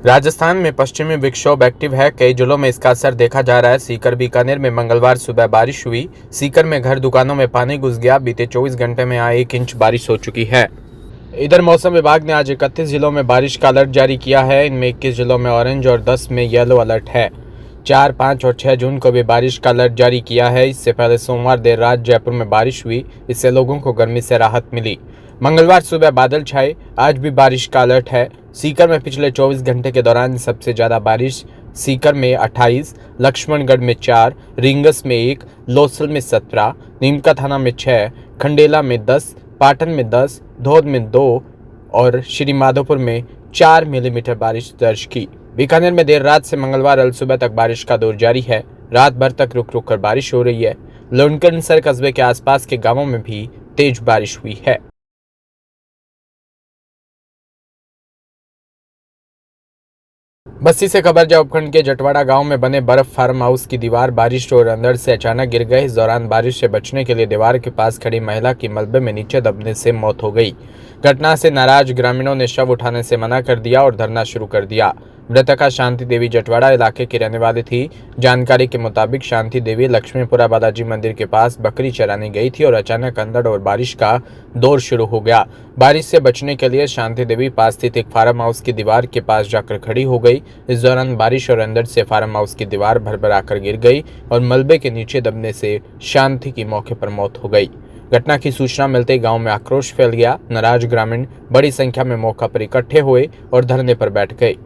राजस्थान में पश्चिमी विक्षोभ एक्टिव है। कई जिलों में इसका असर देखा जा रहा है। सीकर बीकानेर में मंगलवार सुबह बारिश हुई। सीकर में घर दुकानों में पानी घुस गया। बीते 24 घंटे में यहाँ 1 इंच बारिश हो चुकी है। इधर मौसम विभाग ने आज 31 जिलों में बारिश का अलर्ट जारी किया है। इनमें 21 जिलों में ऑरेंज और 10 में येलो अलर्ट है। 4, 5 और 6 जून को भी बारिश का अलर्ट जारी किया है। इससे पहले सोमवार देर रात जयपुर में बारिश हुई। इससे लोगों को गर्मी से राहत मिली। मंगलवार सुबह बादल छाए। आज भी बारिश का अलर्ट है। सीकर में पिछले 24 घंटे के दौरान सबसे ज्यादा बारिश सीकर में 28, लक्ष्मणगढ़ में 4, रींगस में 1, लोसल में 17, नीमका थाना में 6, खंडेला में 10, पाटन में 10, धौद में 2 और श्री माधोपुर में 4 मिलीमीटर बारिश दर्ज की। बीकानेर में देर रात से मंगलवार अल सुबह तक बारिश का दौर जारी है। रात भर तक रुक रुक कर बारिश हो रही है। लुंडकनसर कस्बे के आसपास के गांवों में भी तेज बारिश हुई है। बस्सी से खबरजा उपखंड के जटवाड़ा गांव में बने बर्फ फार्म हाउस की दीवार बारिश और अंदर से अचानक गिर गई। इस दौरान बारिश से बचने के लिए दीवार के पास खड़ी महिला की मलबे में नीचे दबने से मौत हो गई। घटना से नाराज ग्रामीणों ने शव उठाने से मना कर दिया और धरना शुरू कर दिया। मृतका शांति देवी जटवाड़ा इलाके की रहने वाली थी। जानकारी के मुताबिक शांति देवी लक्ष्मीपुरा बालाजी मंदिर के पास बकरी चराने गई थी और अचानक अंधड़ और बारिश का दौर शुरू हो गया। बारिश से बचने के लिए शांति देवी पास स्थित एक फार्म हाउस की दीवार के पास जाकर खड़ी हो गई। इस दौरान बारिश और अंदर से फार्म हाउस की दीवार भरभराकर गिर गई और मलबे के नीचे दबने से शांति की मौके पर मौत हो गई। घटना की सूचना मिलते ही गांव में आक्रोश फैल गया। नाराज ग्रामीण बड़ी संख्या में मौका पर इकट्ठे हुए और धरने पर बैठ गए।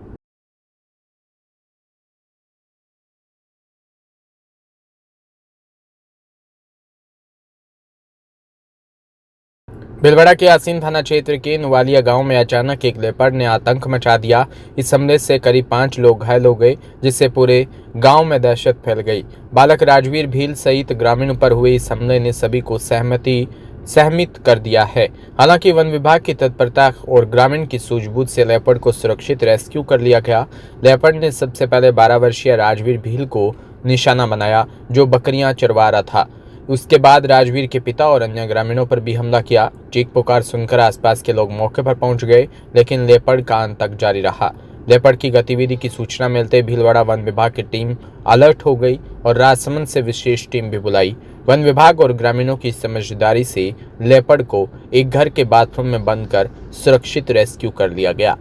भीलवाड़ा के आसीन थाना क्षेत्र के नुवालिया गांव में अचानक एक लेपर्ड ने आतंक मचा दिया। इस हमले से करीब 5 लोग घायल हो गए, जिससे पूरे गांव में दहशत फैल गई। बालक राजवीर भील सहित ग्रामीणों पर हुए इस हमले ने सभी को सहमित कर दिया है। हालांकि वन विभाग की तत्परता और ग्रामीण की सूझबूझ से लेपर्ड को सुरक्षित रेस्क्यू कर लिया गया। लेपर्ड ने सबसे पहले 12 वर्षीय राजवीर भील को निशाना बनाया, जो बकरियां चरवा रहा था। उसके बाद राजवीर के पिता और अन्य ग्रामीणों पर भी हमला किया। चीख पुकार सुनकर आसपास के लोग मौके पर पहुंच गए, लेकिन लेपर्ड का आतंक जारी रहा। लेपर्ड की गतिविधि की सूचना मिलते भीलवाड़ा वन विभाग की टीम अलर्ट हो गई और राजसमंद से विशेष टीम भी बुलाई। वन विभाग और ग्रामीणों की समझदारी से लेपर्ड को एक घर के बाथरूम में बंद कर सुरक्षित रेस्क्यू कर लिया गया।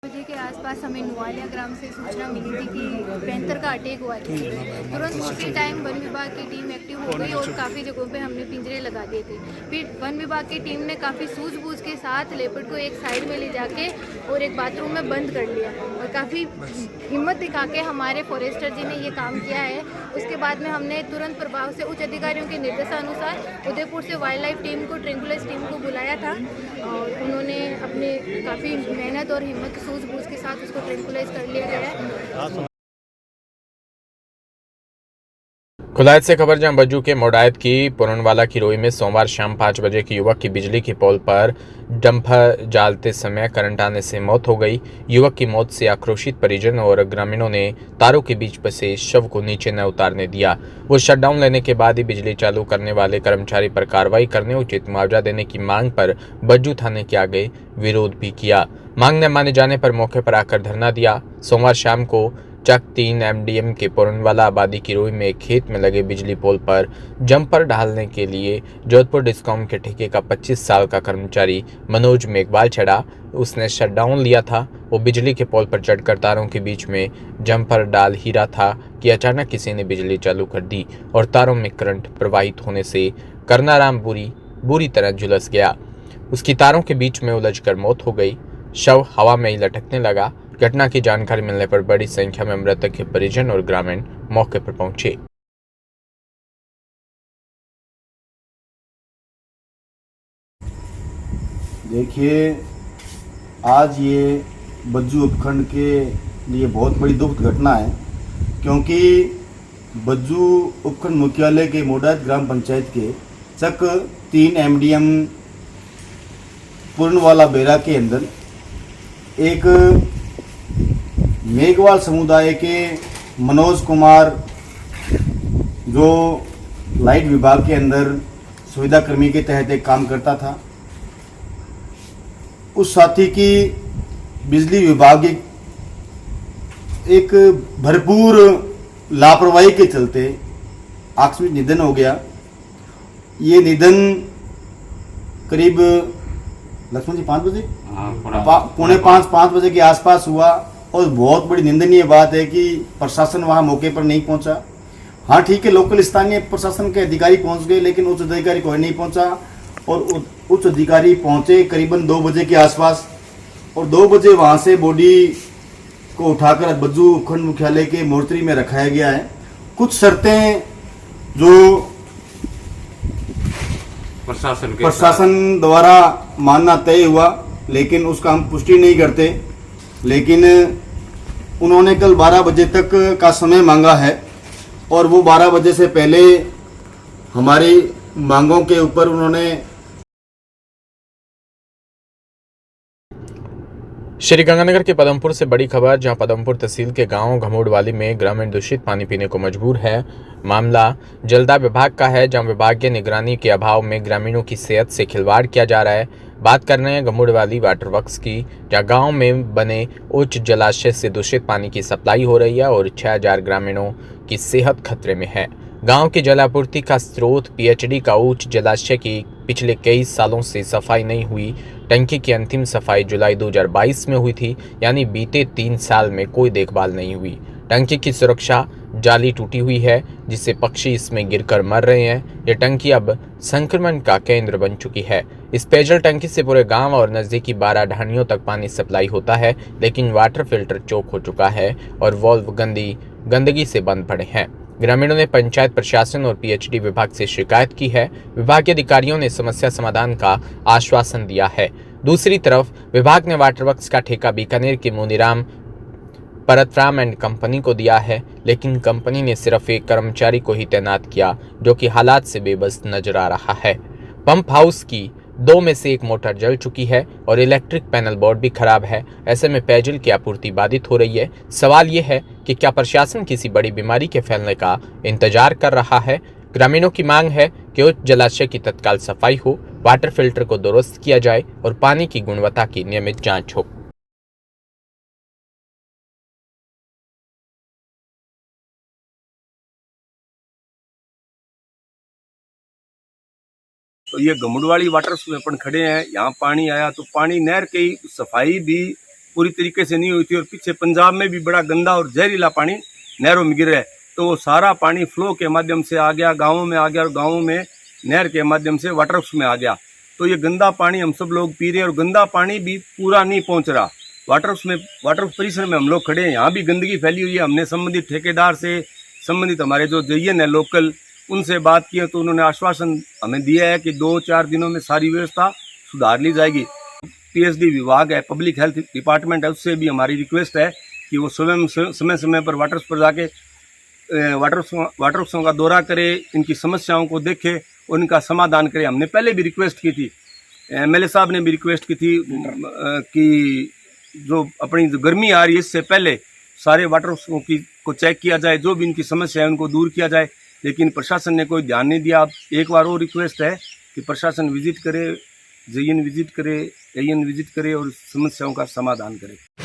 बजे के आसपास हमें नुवालिया ग्राम से सूचना मिली थी कि पैंथर का अटैक हुआ था। तुरंत उसी टाइम वन विभाग की टीम एक्टिव हो गई और काफ़ी जगहों पे हमने पिंजरे लगा दिए थे। फिर वन विभाग की टीम ने काफ़ी सूझबूझ के साथ लेपर्ड को एक साइड में ले जाके और एक बाथरूम में बंद कर लिया और काफ़ी हिम्मत दिखा के हमारे फॉरेस्टर जी ने ये काम किया है। उसके बाद में हमने तुरंत प्रभाव से उच्च अधिकारियों के निर्देशानुसार उदयपुर से वाइल्ड लाइफ टीम को, ट्रैंकुलाइज टीम को बुलाया था और उन्होंने अपने काफ़ी मेहनत और हिम्मत सूझबूझ के साथ उसको ट्रैंकुलाइज कर लिया गया है। खुलायत से खबर जहां बज्जू के मोडायत की पुरनवाला की रोई में सोमवार शाम 5 बजे की युवक की बिजली की पोल पर डंपर डालते समय करंट आने से मौत हो गई। युवक की मौत से आक्रोशित परिजन और ग्रामीणों ने तारों के बीच फंसे शव को नीचे न उतारने दिया। वो शटडाउन लेने के बाद ही बिजली चालू करने वाले कर्मचारी पर कार्रवाई करने, उचित मुआवजा देने की मांग पर बज्जू थाने के आगे विरोध भी किया। मांग न माने जाने पर मौके पर आकर धरना दिया। सोमवार शाम को चक 3 MDM के पुरनवाला आबादी की रोई में एक खेत में लगे बिजली पोल पर जंपर डालने के लिए जोधपुर डिस्कॉम के ठेके का 25 साल का कर्मचारी मनोज मेघवाल चढ़ा। उसने शटडाउन लिया था। वो बिजली के पोल पर चढ़कर तारों के बीच में जंपर डाल ही रहा था कि अचानक किसी ने बिजली चालू कर दी और तारों में करंट प्रवाहित होने से करनाराम बुरी तरह झुलस गया। उसकी तारों के बीच में उलझकर मौत हो गई। शव हवा में ही लटकने लगा। घटना की जानकारी मिलने पर बड़ी संख्या में मृतक के परिजन और ग्रामीण मौके पर पहुंचे। देखिए, आज ये बज्जू उपखंड के लिए बहुत बड़ी दुखद घटना है, क्योंकि बज्जू उपखंड मुख्यालय के मोडायत ग्राम पंचायत के चक 3 MDM पुरनवाला बेरा के अंदर एक मेघवाल समुदाय के मनोज कुमार, जो लाइट विभाग के अंदर सुविधा कर्मी के तहत एक काम करता था। उस साथी की बिजली विभाग की एक भरपूर लापरवाही के चलते आकस्मिक निधन हो गया। ये निधन करीब लक्ष्मण जी 5 बजे पौने 5 बजे के आसपास हुआ और बहुत बड़ी निंदनीय बात है कि प्रशासन वहां मौके पर नहीं पहुंचा। हाँ ठीक है, लोकल स्थानीय प्रशासन के अधिकारी पहुंच गए, लेकिन उच्च अधिकारी कोई नहीं पहुंचा और उच्च अधिकारी पहुंचे करीबन 2 बजे के आसपास और 2 बजे वहां से बॉडी को उठाकर बज्जू उपखंड मुख्यालय के मोर्चरी में रखाया गया है। कुछ शर्तें जो प्रशासन द्वारा मानना तय हुआ, लेकिन उसका हम पुष्टि नहीं करते। लेकिन उन्होंने कल 12 बजे तक का समय मांगा है और वो 12 बजे से पहले हमारी मांगों के ऊपर उन्होंने श्रीगंगानगर के पदमपुर से बड़ी खबर, जहां पदमपुर तहसील के गांव घमोड़वाली में ग्रामीण दूषित पानी पीने को मजबूर है। मामला जलदाय विभाग का है, जहां विभागीय निगरानी के अभाव में ग्रामीणों की सेहत से खिलवाड़ किया जा रहा है। बात कर रहे हैं घमोड़वाली वाटर वर्क्स की, जहां गांव में बने उच्च जलाशय से दूषित पानी की सप्लाई हो रही है और 6000 ग्रामीणों की सेहत खतरे में है। गांव की जलापूर्ति का स्रोत पीएचडी का उच्च जलाशय की पिछले कई सालों से सफाई नहीं हुई। टंकी की अंतिम सफाई जुलाई 2022 में हुई थी, यानी बीते 3 साल में कोई देखभाल नहीं हुई। टंकी की सुरक्षा जाली टूटी हुई है, जिससे पक्षी इसमें गिरकर मर रहे हैं। ये टंकी अब संक्रमण का केंद्र बन चुकी है। इस पेयजल टंकी से पूरे गांव और नजदीकी 12 ढाणियों तक पानी सप्लाई होता है, लेकिन वाटर फिल्टर चोक हो चुका है और वॉल्व गंदगी से बंद पड़े हैं। ग्रामीणों ने पंचायत प्रशासन और पीएचडी विभाग से शिकायत की है। विभागीय अधिकारियों ने समस्या समाधान का आश्वासन दिया है। दूसरी तरफ विभाग ने वाटर वर्क्स का ठेका बीकानेर के मुनीराम परतराम एंड कंपनी को दिया है, लेकिन कंपनी ने सिर्फ एक कर्मचारी को ही तैनात किया, जो कि हालात से बेबस नजर आ रहा है। पंप हाउस की 2 में से 1 मोटर जल चुकी है और इलेक्ट्रिक पैनल बोर्ड भी खराब है। ऐसे में पेयजल की आपूर्ति बाधित हो रही है। सवाल ये है कि क्या प्रशासन किसी बड़ी बीमारी के फैलने का इंतजार कर रहा है? ग्रामीणों की मांग है कि उच्च जलाशय की तत्काल सफाई हो, वाटर फिल्टर को दुरुस्त किया जाए और पानी की गुणवत्ता की नियमित जांच हो। तो ये घमुड़वाली वाटर्स में अपन खड़े हैं। यहाँ पानी आया तो पानी नहर की सफाई भी पूरी तरीके से नहीं हुई थी और पीछे पंजाब में भी बड़ा गंदा और जहरीला पानी नहरों में गिर रहा है। तो वो सारा पानी फ्लो के माध्यम से आ गया, गाँवों में आ गया और गाँवों में नहर के माध्यम से वाटर्स में आ गया। तो ये गंदा पानी हम सब लोग पी रहे हैं और गंदा पानी भी पूरा नहीं पहुँच रहा वाटर्स में। वाटर परिसर में हम लोग खड़े हैं, यहाँ भी गंदगी फैली हुई है। हमने संबंधित ठेकेदार से, संबंधित हमारे जो जयन है लोकल, उनसे बात की है तो उन्होंने आश्वासन हमें दिया है कि 2-4 दिनों में सारी व्यवस्था सुधार ली जाएगी। पीएचडी विभाग है, पब्लिक हेल्थ डिपार्टमेंट है, उससे भी हमारी रिक्वेस्ट है कि वो समय समय पर वाटर्स पर जाके वाटर्सों का दौरा करे, इनकी समस्याओं को देखे और इनका समाधान करे। हमने पहले भी रिक्वेस्ट की थी, एमएलए साहब ने भी रिक्वेस्ट की थी कि जो अपनी जो गर्मी आ रही है इससे पहले सारे वाटर्सों को चेक किया जाए, जो भी इनकी समस्या है उनको दूर किया जाए, लेकिन प्रशासन ने कोई ध्यान नहीं दिया। अब एक बार और रिक्वेस्ट है कि प्रशासन विजिट करे, जेईएन विजिट करे, एईएन विजिट करे और समस्याओं का समाधान करे।